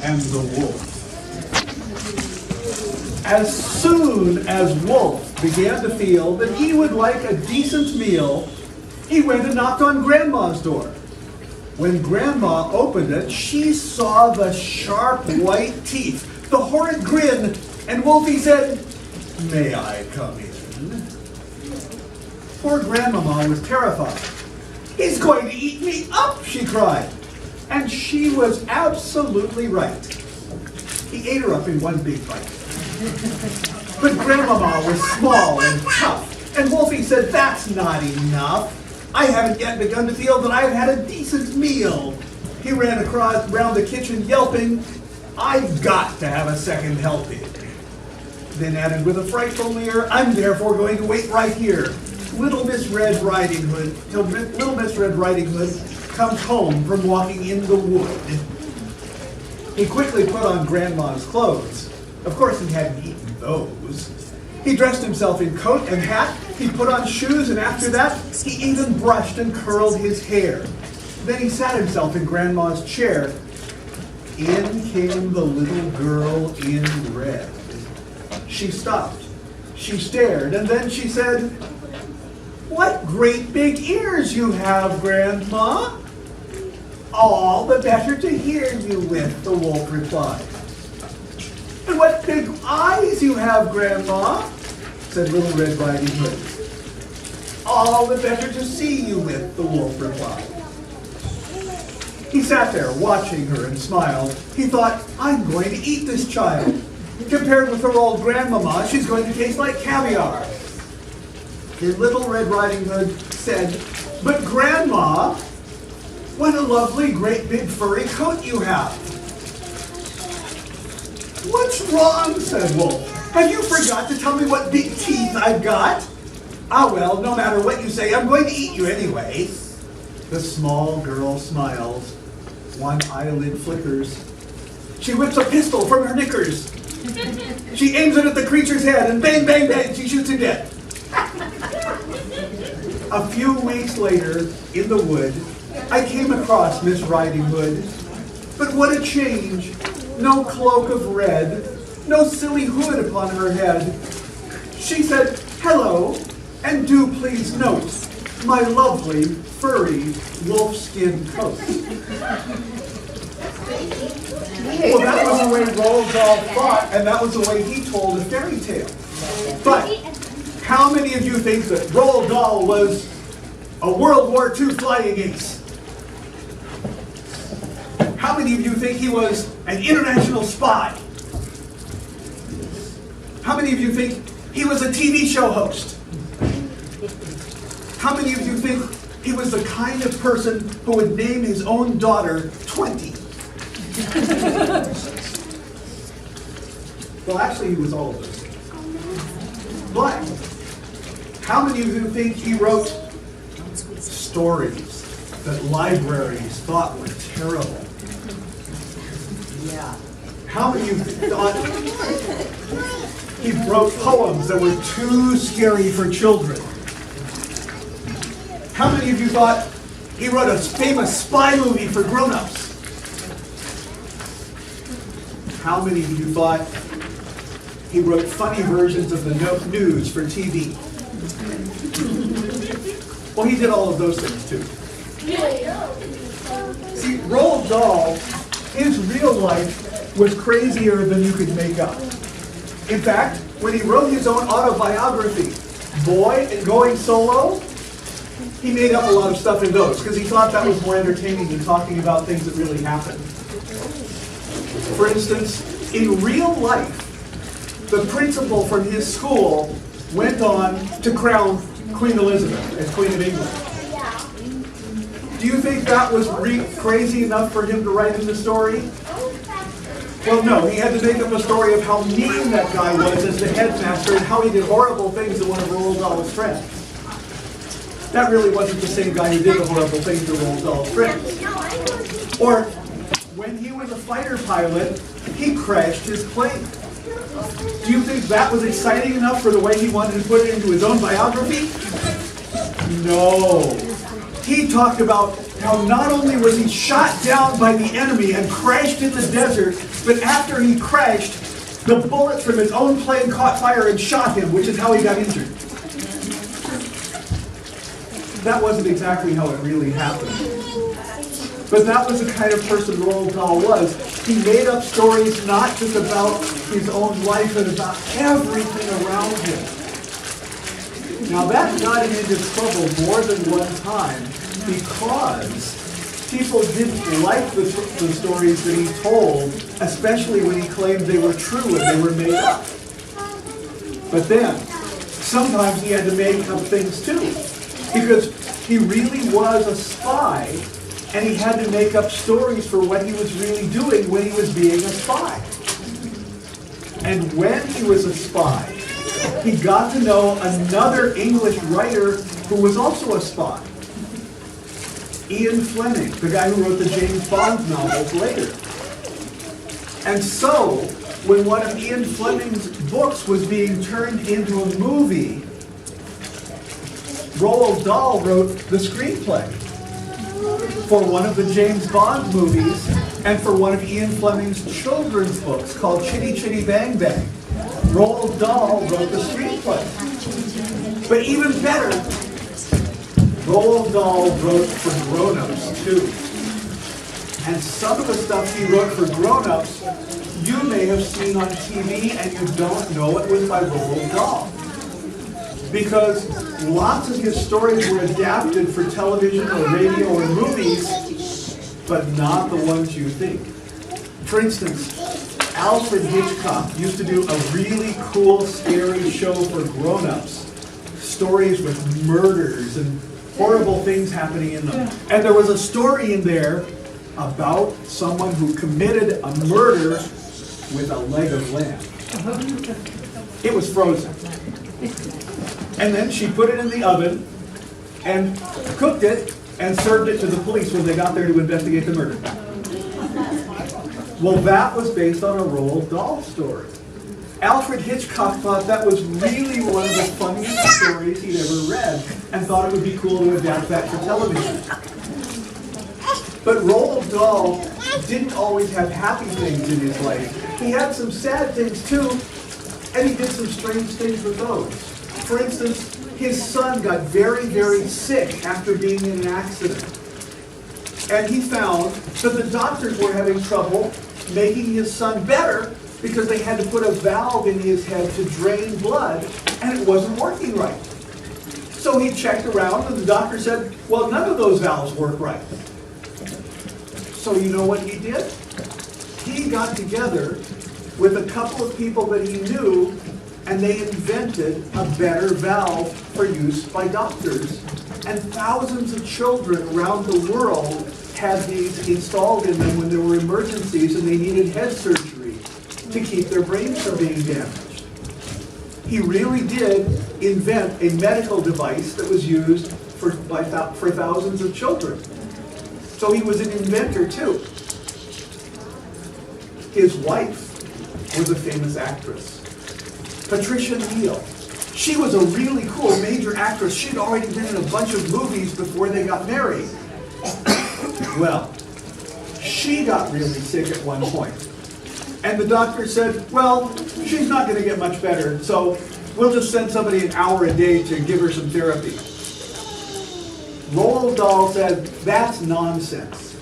and the Wolf. As soon as Wolf began to feel that he would like a decent meal, he went and knocked on Grandma's door. When Grandma opened it, she saw the sharp white teeth, the horrid grin, and Wolfie said, "May I come in?" Poor Grandmama was terrified. "He's going to eat me up," she cried. And she was absolutely right. He ate her up in one big bite. But Grandmama was small and tough, and Wolfie said, "That's not enough. I haven't yet begun to feel that I've had a decent meal." He ran around the kitchen yelping, "I've got to have a second helping." Then added with a frightful leer, "I'm therefore going to wait right here. Little Miss Red Riding Hood, till Little Miss Red Riding Hood comes home from walking in the wood." He quickly put on Grandma's clothes. Of course he hadn't eaten those. He dressed himself in coat and hat, he put on shoes, and after that, he even brushed and curled his hair. Then he sat himself in Grandma's chair. In came the little girl in red. She stopped, she stared, and then she said, "What great big ears you have, Grandma." "All the better to hear you with," the wolf replied. "And what big eyes you have, Grandma," said Little Red Riding Hood. "All the better to see you with," the wolf replied. He sat there watching her and smiled. He thought, "I'm going to eat this child. Compared with her old grandmama, she's going to taste like caviar." Then Little Red Riding Hood said, "But Grandma, what a lovely great big furry coat you have." "What's wrong?" said Wolf. "Have you forgot to tell me what big teeth I've got?" "Ah, well, no matter what you say, I'm going to eat you anyway." The small girl smiles. One eyelid flickers. She whips a pistol from her knickers. She aims it at the creature's head, and bang, bang, bang, she shoots it dead. A few weeks later, in the wood, I came across Miss Riding Hood. But what a change! No cloak of red, no silly hood upon her head. She said, "Hello, and do please note my lovely, furry, wolfskin coat." Well, that was the way Roald Dahl thought, and that was the way he told a fairy tale. But how many of you think that Roald Dahl was a World War II flying ace? How many of you think he was an international spy? How many of you think he was a TV show host? How many of you think he was the kind of person who would name his own daughter 20? Well, actually, he was all of those. But how many of you think he wrote stories that libraries thought were terrible? Yeah. How many of you thought he wrote poems that were too scary for children? How many of you thought he wrote a famous spy movie for grown-ups? How many of you thought he wrote funny versions of the news for TV? Well, he did all of those things too. See, Roald Dahl, his real life was crazier than you could make up. In fact, when he wrote his own autobiography, Boy and Going Solo, he made up a lot of stuff in those because he thought that was more entertaining than talking about things that really happened. For instance, in real life, the principal from his school went on to crown Queen Elizabeth as Queen of England. Do you think that was crazy enough for him to write in the story? Well, no, he had to make up a story of how mean that guy was as the headmaster and how he did horrible things to one of Roald Dahl's friends. That really wasn't the same guy who did the horrible things to Roald Dahl's friends. Or when he was a fighter pilot, he crashed his plane. Do you think that was exciting enough for the way he wanted to put it into his own biography? No. He talked about how not only was he shot down by the enemy and crashed in the desert, but after he crashed, the bullets from his own plane caught fire and shot him, which is how he got injured. That wasn't exactly how it really happened. But that was the kind of person Roald Dahl was. He made up stories not just about his own life, but about everything around him. Now that got him into trouble more than one time because people didn't like the stories that he told, especially when he claimed they were true and they were made up. But then, sometimes he had to make up things too, because he really was a spy, and he had to make up stories for what he was really doing when he was being a spy. And when he was a spy, he got to know another English writer who was also a spy. Ian Fleming, the guy who wrote the James Bond novels later. And so, when one of Ian Fleming's books was being turned into a movie, Roald Dahl wrote the screenplay for one of the James Bond movies and for one of Ian Fleming's children's books called Chitty Chitty Bang Bang. Roald Dahl wrote the screenplay. But even better, Roald Dahl wrote for grown-ups too. And some of the stuff he wrote for grown-ups you may have seen on TV and you don't know it was by Roald Dahl. Because lots of his stories were adapted for television or radio or movies, but not the ones you think. For instance, Alfred Hitchcock used to do a really cool, scary show for grown-ups. Stories with murders and horrible things happening in them. And there was a story in there about someone who committed a murder with a leg of lamb. It was frozen. And then she put it in the oven and cooked it and served it to the police when they got there to investigate the murder. Well, that was based on a Roald Dahl story. Alfred Hitchcock thought that was really one of the funniest stories he'd ever read and thought it would be cool to adapt that for television. But Roald Dahl didn't always have happy things in his life. He had some sad things too, and he did some strange things with those. For instance, his son got very, very sick after being in an accident. And he found that the doctors were having trouble making his son better because they had to put a valve in his head to drain blood, and it wasn't working right. So he checked around, and the doctor said, well, none of those valves work right. So you know what he did? He got together with a couple of people that he knew, and they invented a better valve for use by doctors. And thousands of children around the world had these installed in them when there were emergencies and they needed head surgery to keep their brains from being damaged. He really did invent a medical device that was used for thousands of children. So he was an inventor too. His wife was a famous actress, Patricia Neal. She was a really cool major actress. She'd already been in a bunch of movies before they got married. Well, she got really sick at one point. And the doctor said, well, she's not going to get much better, so we'll just send somebody an hour a day to give her some therapy. Roald Dahl said, that's nonsense.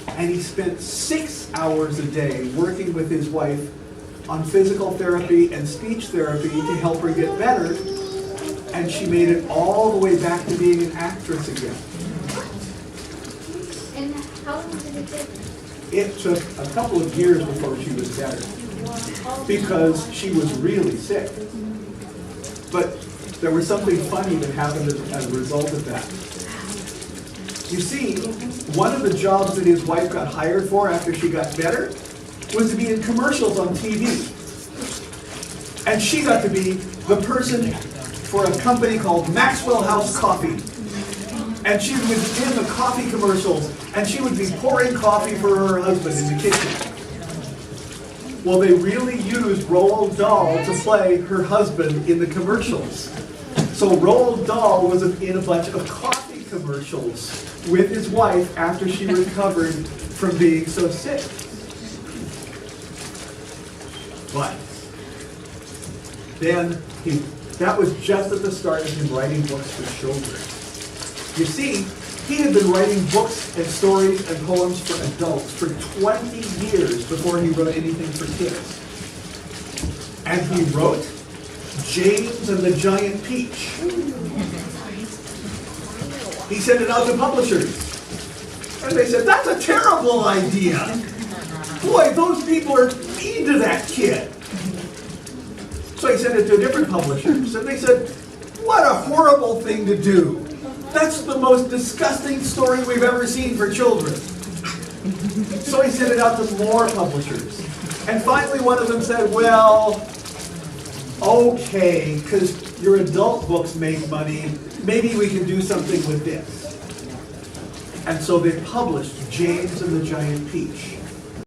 And he spent 6 hours a day working with his wife on physical therapy and speech therapy to help her get better, and she made it all the way back to being an actress again. And how long did it take? It took a couple of years before she was better, because she was really sick. But there was something funny that happened as a result of that. You see, one of the jobs that his wife got hired for after she got better was to be in commercials on TV. And she got to be the person for a company called Maxwell House Coffee. And she would be in the coffee commercials, and she would be pouring coffee for her husband in the kitchen. Well, they really used Roald Dahl to play her husband in the commercials. So Roald Dahl was in a bunch of coffee commercials with his wife after she recovered from being so sick. But then that was just at the start of him writing books for children. You see, he had been writing books and stories and poems for adults for 20 years before he wrote anything for kids. And he wrote James and the Giant Peach. He sent it out to publishers. And they said, that's a terrible idea. Boy, those people are mean to that kid. So he sent it to different publishers. And they said, what a horrible thing to do. That's the most disgusting story we've ever seen for children. So he sent it out to more publishers. And finally one of them said, well, okay, because your adult books make money, maybe we can do something with this. And so they published James and the Giant Peach.